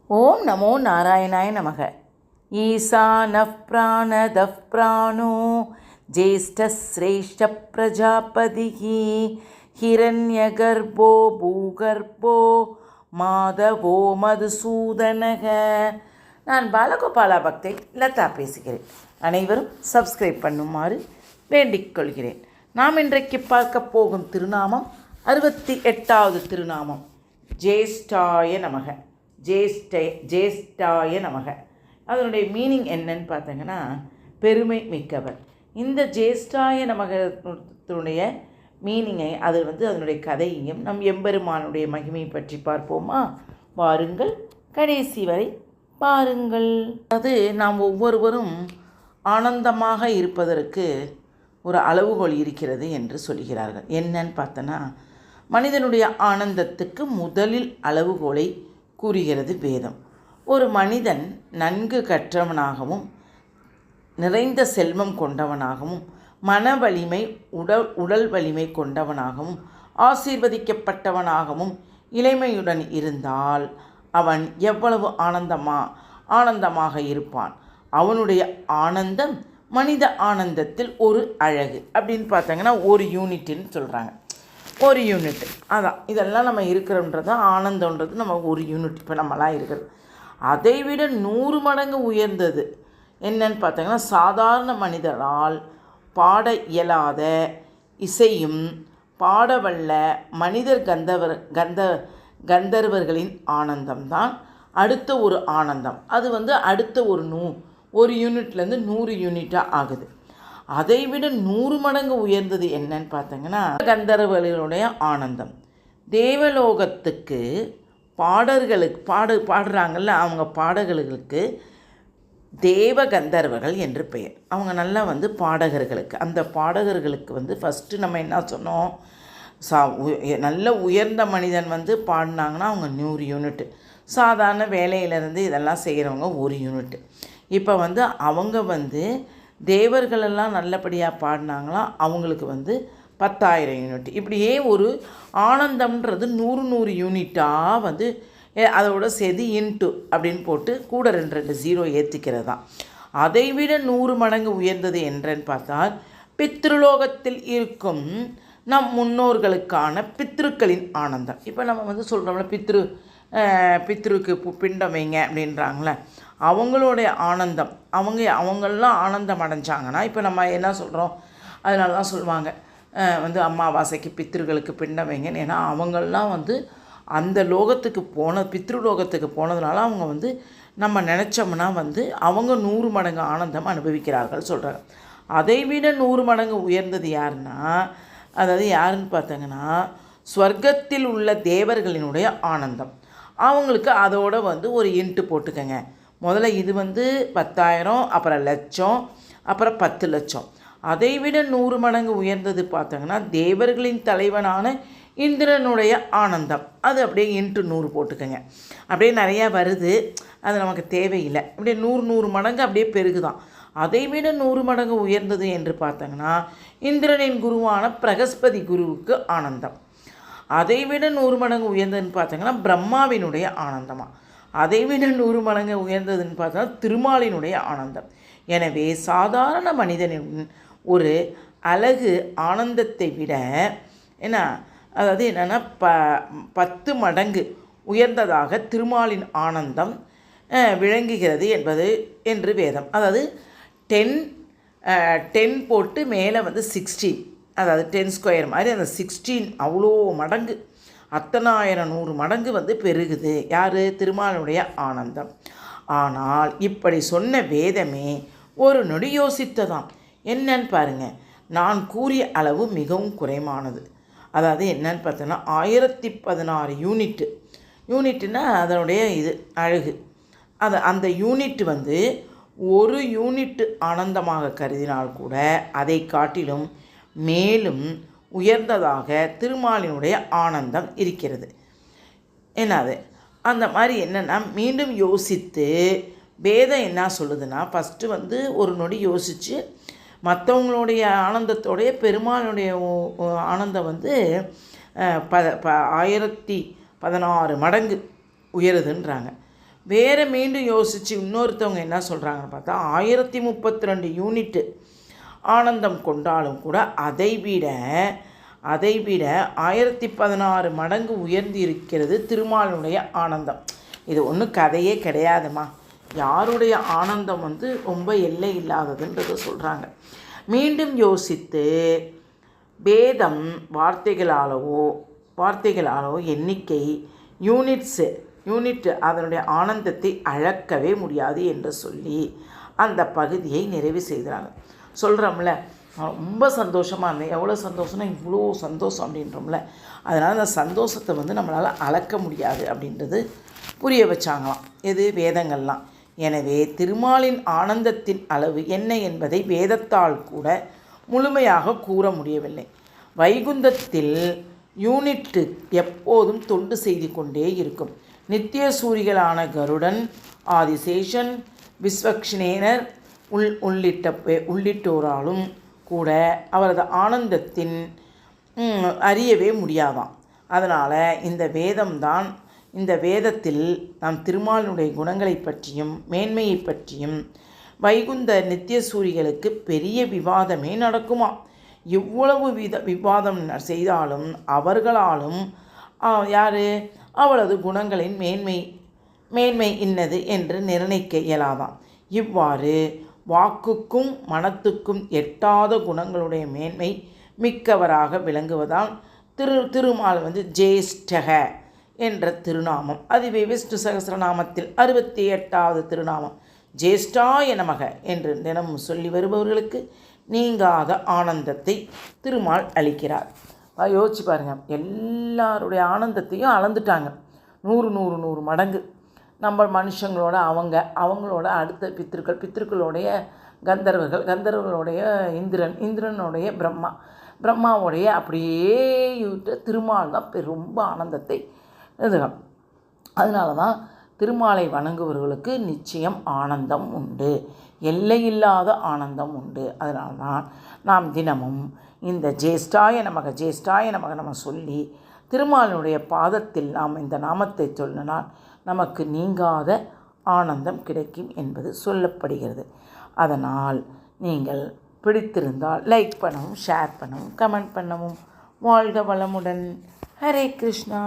ஓம் நமோ நாராயணாய நமக. ஈசானः பிராணதः பிராணோ ஜேஷ்டஸ்ரேஷ்ட பிரஜாபதிः ஹிரண்யகர்ப்போ பூகர்ப்போ மாதவோ மதுசூதனக. நான் பாலகோபாலா பக்தை லதா பேசுகிறேன். அனைவரும் சப்ஸ்கிரைப் பண்ணுமாறு வேண்டிக் கொள்கிறேன். நாம் இன்றைக்கு பார்க்க போகும் திருநாமம் 68வது திருநாமம் ஜேஷ்டாய நமக. ஜேஷ்டாய நமக. அதனுடைய மீனிங் என்னன்னு பார்த்தீங்கன்னா பெருமை மிக்கவர். இந்த ஜேஷ்டாய நமகத்தினுடைய மீனிங்கை அதனுடைய கதையையும் நம் எம்பெருமானுடைய மகிமை பற்றி பார்ப்போமா? வாருங்கள், கடைசி வரை பாருங்கள். அது நாம் ஒவ்வொருவரும் ஆனந்தமாக இருப்பதற்கு ஒரு அளவுகோல் இருக்கிறது என்று சொல்கிறார்கள். என்னன்னு பார்த்தோன்னா, மனிதனுடைய ஆனந்தத்துக்கு முதலில் அளவுகோலை கூறுகிறது வேதம். ஒரு மனிதன் நன்கு கற்றவனாகவும் நிறைந்த செல்வம் கொண்டவனாகவும் மன வலிமை உடல் வலிமை கொண்டவனாகவும் ஆசீர்வதிக்கப்பட்டவனாகவும் இளமையுடன் இருந்தால் அவன் எவ்வளவு ஆனந்தமாக இருப்பான். அவனுடைய ஆனந்தம் மனித ஆனந்தத்தில் ஒரு அழகு அப்படின்னு பார்த்தாங்கன்னா ஒரு யூனிட்டுன்னு சொல்கிறாங்க. ஒரு யூனிட் அதான் இதெல்லாம் நம்ம இருக்கிறோன்றது ஆனந்தன்றது நம்ம ஒரு யூனிட். இப்போ நம்மளாம் இருக்கிறது அதை விட 100 மடங்கு உயர்ந்தது என்னன்னு பார்த்தாங்கன்னா, சாதாரண மனிதரால் பாட இயலாத இசையும் பாடவல்ல மனிதர் கந்தர்வர்களின் ஆனந்தம்தான் அடுத்த ஒரு ஆனந்தம். அது அடுத்த ஒரு யூனிட்லேருந்து 100 யூனிட்டாக ஆகுது. அதை விட 100 மடங்கு உயர்ந்தது என்னன்னு பார்த்தீங்கன்னா கந்தர்வர்களுடைய ஆனந்தம். தேவலோகத்துக்கு பாடுறாங்கல்ல, அவங்க பாடகர்களுக்கு தேவ கந்தர்வர்கள் என்று பெயர். அவங்க நல்லா பாடகர்களுக்கு, அந்த பாடகர்களுக்கு ஃபஸ்ட்டு நம்ம என்ன சொன்னோம், நல்ல உயர்ந்த மனிதன் பாடினாங்கன்னா அவங்க 100 யூனிட்டு, சாதாரண வேலையிலேருந்து இதெல்லாம் செய்கிறவங்க 1 யூனிட்டு. இப்போ அவங்க தேவர்களெல்லாம் நல்லபடியாக பாடினாங்களாம், அவங்களுக்கு 10,000 யூனிட். இப்படியே ஒரு ஆனந்தம்ன்றது 100 யூனிட்டாக அதோட சேர்த்து இன்ட்டு அப்படின்னு போட்டு கூட 2 ஜீரோ ஏற்றிக்கிறது தான். அதை விட 100 மடங்கு உயர்ந்தது என்றன்னு பார்த்தால் பித்ருலோகத்தில் இருக்கும் நம் முன்னோர்களுக்கான பித்ருக்களின் ஆனந்தம். இப்போ நம்ம சொல்கிறோம்ல, பித்ருக்கு பிண்டம் வைங்க அப்படின்றாங்களே, அவங்களுடைய ஆனந்தம், அவங்கெல்லாம் ஆனந்தம் அடைஞ்சாங்கன்னா இப்போ நம்ம என்ன சொல்கிறோம், அதனால தான் சொல்லுவாங்க அமாவாசைக்கு பித்ருக்களுக்கு பிண்டம் வைங்கன்னு. ஏன்னா அவங்கெல்லாம் அந்த லோகத்துக்கு பித்ருலோகத்துக்கு போனதுனால அவங்க நம்ம நினச்சோம்னா அவங்க 100 மடங்கு ஆனந்தம் அனுபவிக்கிறார்கள் சொல்கிறாங்க. அதை விட 100 மடங்கு உயர்ந்தது யாருன்னு பார்த்தீங்கன்னா ஸ்வர்க்கத்தில் உள்ள தேவர்களினுடைய ஆனந்தம். அவங்களுக்கு அதோட ஒரு இன்ட்டு போட்டுக்கங்க. முதல்ல இது 10,000, அப்புறம் லட்சம், அப்புறம் 10 லட்சம். அதை விட 100 மடங்கு உயர்ந்தது பார்த்தீங்கன்னா தேவர்களின் தலைவனான இந்திரனுடைய ஆனந்தம். அது அப்படியே இன்ட்டு 100 போட்டுக்கங்க. அப்படியே நிறையா வருது, அது நமக்கு தேவையில்லை. அப்படியே 100 மடங்கு அப்படியே பெருகுதான். அதை விட 100 மடங்கு உயர்ந்தது என்று பார்த்தீங்கன்னா இந்திரனின் குருவான பிரகஸ்பதி குருவுக்கு ஆனந்தம். அதை விட 100 மடங்கு உயர்ந்ததுன்னு பார்த்தீங்கன்னா பிரம்மாவினுடைய ஆனந்தமாக. அதை விட 100 மடங்கு உயர்ந்ததுன்னு பார்த்தோன்னா திருமாலினுடைய ஆனந்தம். எனவே சாதாரண மனிதனின் ஒரு அழகு ஆனந்தத்தை விட என்னென்னா 10 மடங்கு உயர்ந்ததாக திருமாலின் ஆனந்தம் விளங்குகிறது என்று வேதம். அதாவது 10 போட்டு மேலே 16, அதாவது 10 ஸ்கொயர் மாதிரி அந்த 16 அவ்வளோ மடங்கு, 100 மடங்கு பெருகுது யார்? திருமாலுடைய ஆனந்தம். ஆனால் இப்படி சொன்ன வேதமே ஒரு நொடி யோசித்ததாம். என்னன்னு பாருங்கள், நான் கூறிய அளவு மிகவும் குறைவானது. அதாவது என்னன்னு பார்த்தோன்னா 1016 யூனிட்டுன்னா அதனுடைய அழகு. அந்த யூனிட் ஒரு யூனிட் ஆனந்தமாக கருதினால் கூட அதை காட்டிலும் மேலும் உயர்ந்ததாக திருமாலினுடைய ஆனந்தம் இருக்கிறது. என்னது அந்த மாதிரி என்னென்னா மீண்டும் யோசித்து வேதம் என்ன சொல்லுதுன்னா, ஃபஸ்ட்டு ஒரு நொடி யோசித்து மற்றவங்களுடைய ஆனந்தத்தோடைய பெருமாளுடைய ஆனந்தம் 1016 மடங்கு உயருதுன்றாங்க. வேறு மீண்டும் யோசித்து இன்னொருத்தவங்க என்ன சொல்கிறாங்கன்னு பார்த்தா 1032 யூனிட்டு ஆனந்தம் கொண்டாலும் கூட அதைவிட 1016 மடங்கு உயர்ந்து இருக்கிறது திருமாலுடைய ஆனந்தம். இது ஒன்றும் கதையே கிடையாதுமா. யாருடைய ஆனந்தம் ரொம்ப எல்லை இல்லாததுன்றதை சொல்கிறாங்க. மீண்டும் யோசித்து வேதம் வார்த்தைகளாலோ எண்ணிக்கை யூனிட் அதனுடைய ஆனந்தத்தை அளக்கவே முடியாது என்று சொல்லி அந்த பகுதியை நிறைவு செய்கிறாங்க. சொல்கிறோம்ல, ரொம்ப சந்தோஷமாக இருந்தேன். எவ்வளோ சந்தோஷம்னா இவ்வளோ சந்தோஷம் அப்படின்றோம்ல. அதனால் அந்த சந்தோஷத்தை நம்மளால் அளக்க முடியாது அப்படின்றது புரிய வச்சாங்களாம். எது? வேதங்கள்லாம். எனவே திருமாலின் ஆனந்தத்தின் அளவு என்ன என்பதை வேதத்தால் கூட முழுமையாக கூற முடியவில்லை. வைகுந்தத்தில் யூனிட்டு எப்போதும் தொண்டு செய்து கொண்டே இருக்கும். நித்திய சூரிகளான கருடன், ஆதிசேஷன், விஸ்வக்ஷினேனர் உள்ளிட்டோராலும் கூட அவரது ஆனந்தத்தின் அறியவே முடியாதாம். அதனால் இந்த வேதத்தில் நாம் திருமாலினுடைய குணங்களை பற்றியும் மேன்மையை பற்றியும் வைகுந்த நித்திய சூரிகளுக்கு பெரிய விவாதமே நடக்குமா. இவ்வளவு விவாதம் செய்தாலும் அவர்களாலும் அவளது குணங்களின் மேன்மை இன்னது என்று நிர்ணயிக்க இயலாதாம். இவ்வாறு வாக்குக்கும் மனத்துக்கும் எட்டாத குணங்களுடைய மேன்மை மிக்கவராக விளங்குவதால் திருமால் ஜேஷ்டக என்ற திருநாமம். அதுவே விஷ்ணு சகஸ்ரநாமத்தில் 68வது திருநாமம் ஜேஷ்டாய நமக என்று தினமும் சொல்லி வருபவர்களுக்கு நீங்காத ஆனந்தத்தை திருமால் அளிக்கிறார். யோசிச்சு பாருங்கள், எல்லாருடைய ஆனந்தத்தையும் அளந்துட்டாங்க. 100 மடங்கு. நம்ம மனுஷங்களோட அவங்களோட அடுத்த பித்திருக்களுடைய கந்தர்வர்களுடைய இந்திரனுடைய பிரம்மாவுடைய அப்படியே திருமால் தான் ரொம்ப ஆனந்தத்தை இதுதான். அதனால தான் திருமாலை வணங்குபவர்களுக்கு நிச்சயம் ஆனந்தம் உண்டு, எல்லையில்லாத ஆனந்தம் உண்டு. அதனால தான் நாம் தினமும் இந்த ஜேஷ்டாய நமக நம்ம சொல்லி திருமாலினுடைய பாதத்தில் நாம் இந்த நாமத்தை சொல்லினால் நமக்கு நீங்காத ஆனந்தம் கிடைக்கும் என்பது சொல்லப்படுகிறது. அதனால் நீங்கள் பிடித்திருந்தால் லைக் பண்ணவும், ஷேர் பண்ணவும், கமெண்ட் பண்ணவும். வாழ்க வளமுடன். ஹரே கிருஷ்ணா.